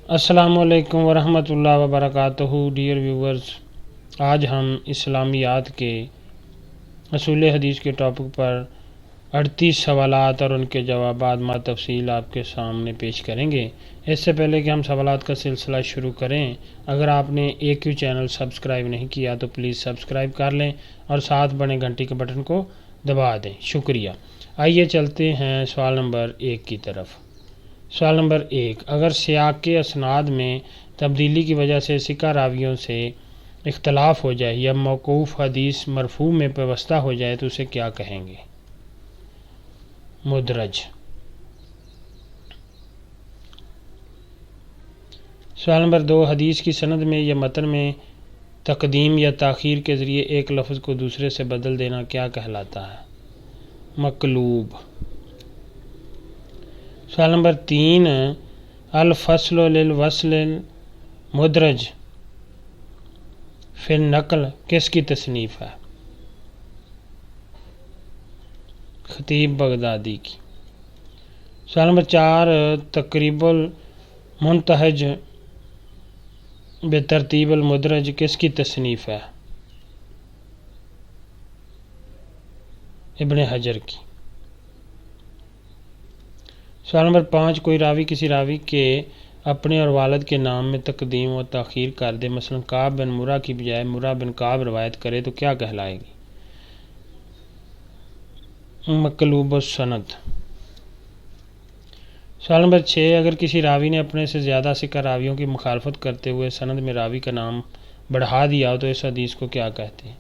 السلام علیکم ورحمۃ اللہ وبرکاتہ ڈیئر ویورز، آج ہم اسلامیات کے اصول حدیث کے ٹاپک پر 38 سوالات اور ان کے جوابات مع تفصیل آپ کے سامنے پیش کریں گے۔ اس سے پہلے کہ ہم سوالات کا سلسلہ شروع کریں، اگر آپ نے AQ چینل سبسکرائب نہیں کیا تو پلیز سبسکرائب کر لیں اور ساتھ بنے گھنٹی کے بٹن کو دبا دیں، شکریہ۔ آئیے چلتے ہیں سوال نمبر 1 کی طرف۔ سوال نمبر 1، اگر سیاق کے اسناد میں تبدیلی کی وجہ سے ثقہ راویوں سے اختلاف ہو جائے یا موقوف حدیث مرفوع میں پیوستہ ہو جائے تو اسے کیا کہیں گے؟ مدرج۔ سوال نمبر 2، حدیث کی سند میں یا متن میں تقدیم یا تاخیر کے ذریعے ایک لفظ کو دوسرے سے بدل دینا کیا کہلاتا ہے؟ مقلوب۔ سوال نمبر 3، الفصل للوصل مدرج فی النقل کس کی تصنیف ہے؟ خطیب بغدادی کی۔ سوال نمبر 4، تقریب المنتہج بترتیب المدرج کس کی تصنیف ہے؟ ابن حجر کی۔ سوال نمبر 5، کوئی راوی کسی راوی کے اپنے اور والد کے نام میں تقدیم و تاخیر کر دے، مثلا کعب بن مرہ کی بجائے مرہ بن کعب روایت کرے تو کیا کہلائے گی؟ مقلوب السند۔ سوال نمبر 6، اگر کسی راوی نے اپنے سے زیادہ ثقہ راویوں کی مخالفت کرتے ہوئے سند میں راوی کا نام بڑھا دیا ہو تو اس حدیث کو کیا کہتے ہیں؟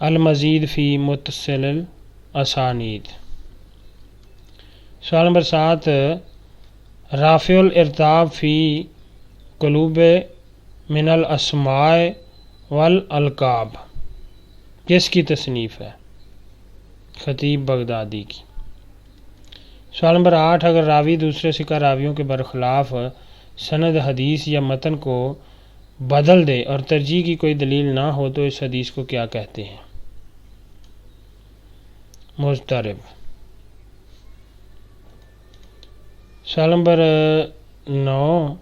المزید فی متصل الاسانید۔ سوال نمبر 7، رافع الارتاب فی قلوب من الاسماء والالقاب کس کی تصنیف ہے؟ خطیب بغدادی کی۔ سوال نمبر 8، اگر راوی دوسرے ثقہ راویوں کے برخلاف سند حدیث یا متن کو بدل دے اور ترجیح کی کوئی دلیل نہ ہو تو اس حدیث کو کیا کہتے ہیں؟ مضطرب۔ سوال نمبر 9،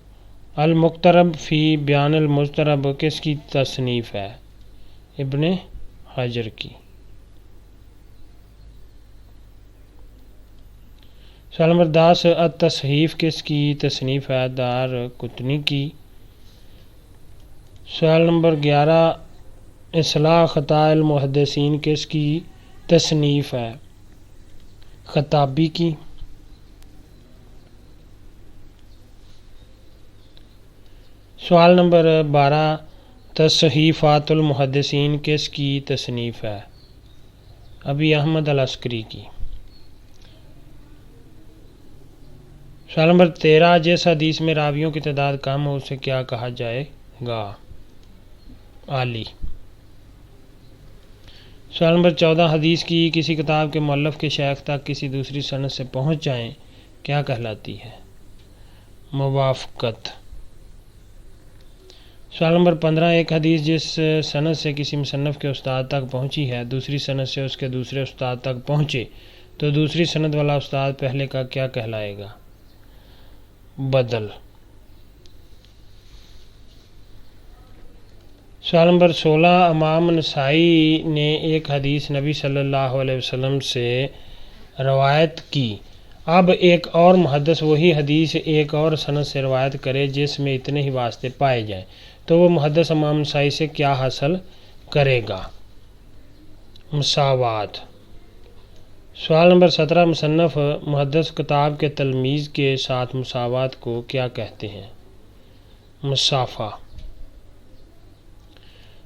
المقترب فی بیان المضطرب کس کی تصنیف ہے؟ ابن حجر کی۔ سوال نمبر 10، التصحیف کس کی تصنیف ہے؟ دارقطنی کی۔ سوال نمبر 11، اصلاح خطاء المحدثین کس کی تصنیف ہے؟ خطابی کی۔ سوال نمبر 12، تصحیفات المحدثین کس کی تصنیف ہے؟ ابی احمد العسکری کی۔ سوال نمبر 13، جس حدیث میں راویوں کی تعداد کم ہو اسے کیا کہا جائے گا؟ عالی۔ سوال نمبر 14، حدیث کی کسی کتاب کے مؤلف کے شیخ تک کسی دوسری سند سے پہنچ جائیں کیا کہلاتی ہے؟ موافقت۔ سوال نمبر 15، ایک حدیث جس سند سے کسی مصنف کے استاد تک پہنچی ہے دوسری سند سے اس کے دوسرے استاد تک پہنچے تو دوسری سند والا استاد پہلے کا کیا کہلائے گا؟ بدل۔ سوال نمبر 16، امام نسائی نے ایک حدیث نبی صلی اللہ علیہ وسلم سے روایت کی، اب ایک اور محدث وہی حدیث ایک اور سند سے روایت کرے جس میں اتنے ہی واسطے پائے جائیں تو وہ محدث امام نسائی سے کیا حاصل کرے گا؟ مساوات۔ سوال نمبر 17، مصنف محدث کتاب کے تلمیذ کے ساتھ مساوات کو کیا کہتے ہیں؟ مسافہ۔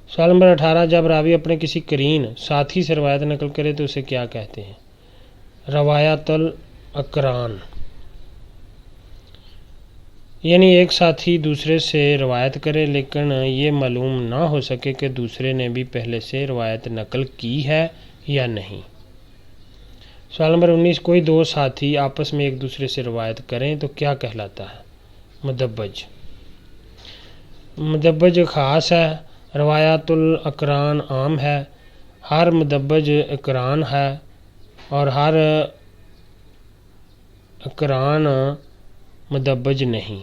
سوال نمبر 18، جب راوی اپنے کسی قرین ساتھی سے روایت نقل کرے تو اسے کیا کہتے ہیں؟ روایت الاقران، یعنی ایک ساتھی دوسرے سے روایت کرے لیکن یہ معلوم نہ ہو سکے کہ دوسرے نے بھی پہلے سے روایت نقل کی ہے یا نہیں۔ سوال نمبر 19، کوئی دو ساتھی آپس میں ایک دوسرے سے روایت کریں تو کیا کہلاتا ہے؟ مدبج۔ مدبج خاص ہے، روایات الاقران عام ہے، ہر مدبج اقران ہے اور ہر اقران مدبج نہیں۔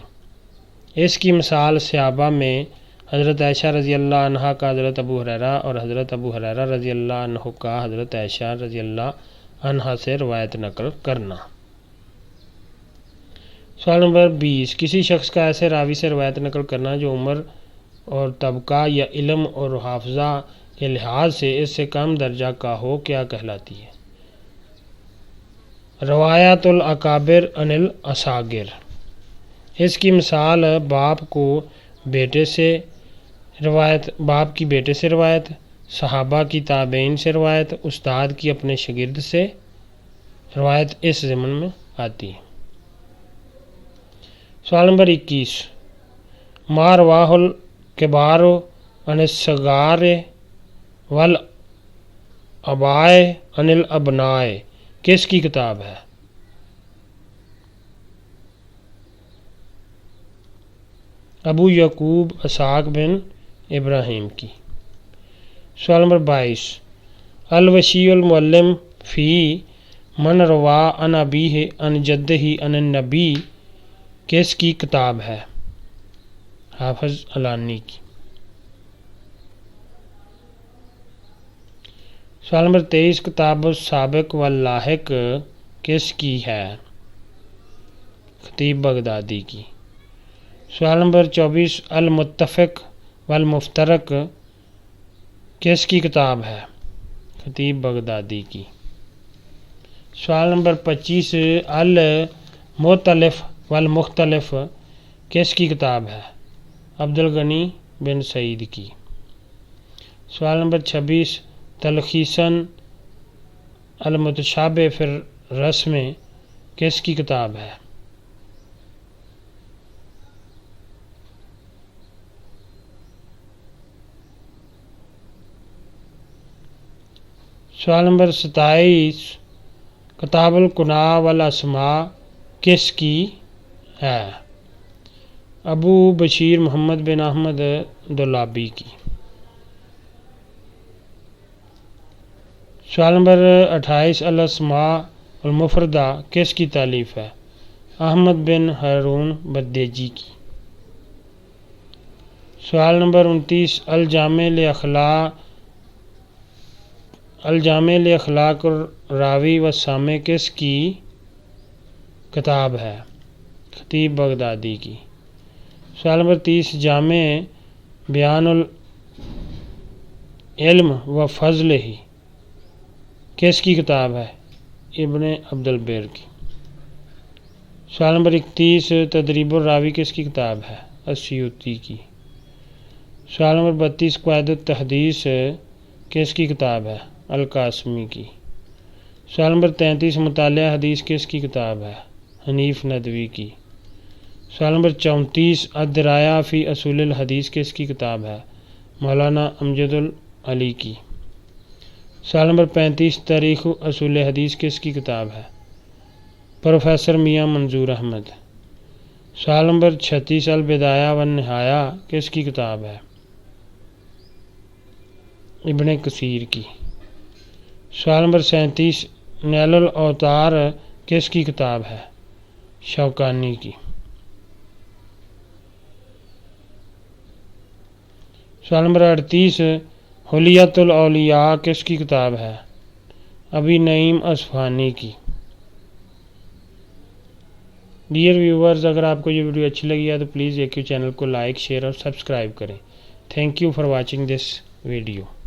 اس کی مثال صحابہ میں حضرت عائشہ رضی اللہ عنہ کا حضرت ابو ہریرہ اور حضرت ابو ہریرہ رضی اللہ عنہ کا حضرت عائشہ رضی اللہ عنہ سے روایت نقل کرنا۔ سوال نمبر 20، کسی شخص کا ایسے راوی سے روایت نقل کرنا جو عمر اور طبقہ یا علم اور حافظہ کے لحاظ سے اس سے کم درجہ کا ہو، کیا کہلاتی ہے؟ روایت الاکابر عن الاصاغر۔ اس کی مثال باپ کی بیٹے سے روایت، صحابہ کی تابعین سے روایت، استاد کی اپنے شاگرد سے روایت اس ضمن میں آتی ہے۔ سوال نمبر 21، ما رواہ الکبار عن الصغار والآباء عن الابناء کس کی کتاب ہے؟ ابو یعقوب اسحاق بن ابراہیم کی۔ سوال نمبر 22، الوصی المعلم فی من روا عن ابیہ عن جدہ عن النبی کس کی کتاب ہے؟ حافظ علانی کی۔ سوال نمبر 23، کتاب السابق واللاحق کس کی ہے؟ خطیب بغدادی کی۔ سوال نمبر 24، المتفق والمفترق کس کی کتاب ہے؟ خطیب بغدادی کی۔ سوال نمبر 25، المؤتلف والمختلف کس کی کتاب ہے؟ عبدالغنی بن سعید کی۔ سوال نمبر 26، تلخیصاً المتشابہ فی الرسم کس کی کتاب ہے؟ سوال نمبر 27، کتاب الکناء والاسماء کس کی ہے؟ ابو بشیر محمد بن احمد دولابی کی۔ سوال نمبر 28، الاسماء المفردہ کس کی تالیف ہے؟ احمد بن ہارون بدیجی کی۔ سوال نمبر 29، الجامع لاخلاق الراوی والسامع کس کی کتاب ہے؟ خطیب بغدادی کی۔ سوال نمبر 30، جامع بیان العلم و فضلہ کس کی کتاب ہے؟ ابن عبدالبر کی۔ سوال نمبر 31، تدریب الراوی کس کی کتاب ہے؟ السیوطی کی۔ سوال نمبر 32، قواعد التحدیث کس کی کتاب ہے؟ القاسمی کی۔ سوال نمبر 33، مطالعہ حدیث کس کی کتاب ہے؟ حنیف ندوی کی۔ سوال نمبر 34، الدرایا فی اصول الحدیث کس کی کتاب ہے؟ مولانا امجد العلی کی۔ سوال نمبر 35، تاریخ اصول حدیث کس کی کتاب ہے؟ پروفیسر میاں منظور احمد۔ سوال نمبر 36، البدایہ والنہایہ کس کی کتاب ہے؟ ابن کثیر کی۔ سوال نمبر 37، نیل الاوتار کس کی کتاب ہے؟ شوکانی کی۔ سوال نمبر 38، حلیت الاولیاء کس کی کتاب ہے؟ ابی نعیم اصفہانی کی۔ ڈیئر ویورز، اگر آپ کو یہ ویڈیو اچھی لگی ہے تو پلیز ایک چینل کو لائک، شیئر اور سبسکرائب کریں۔ Thank you for watching this video.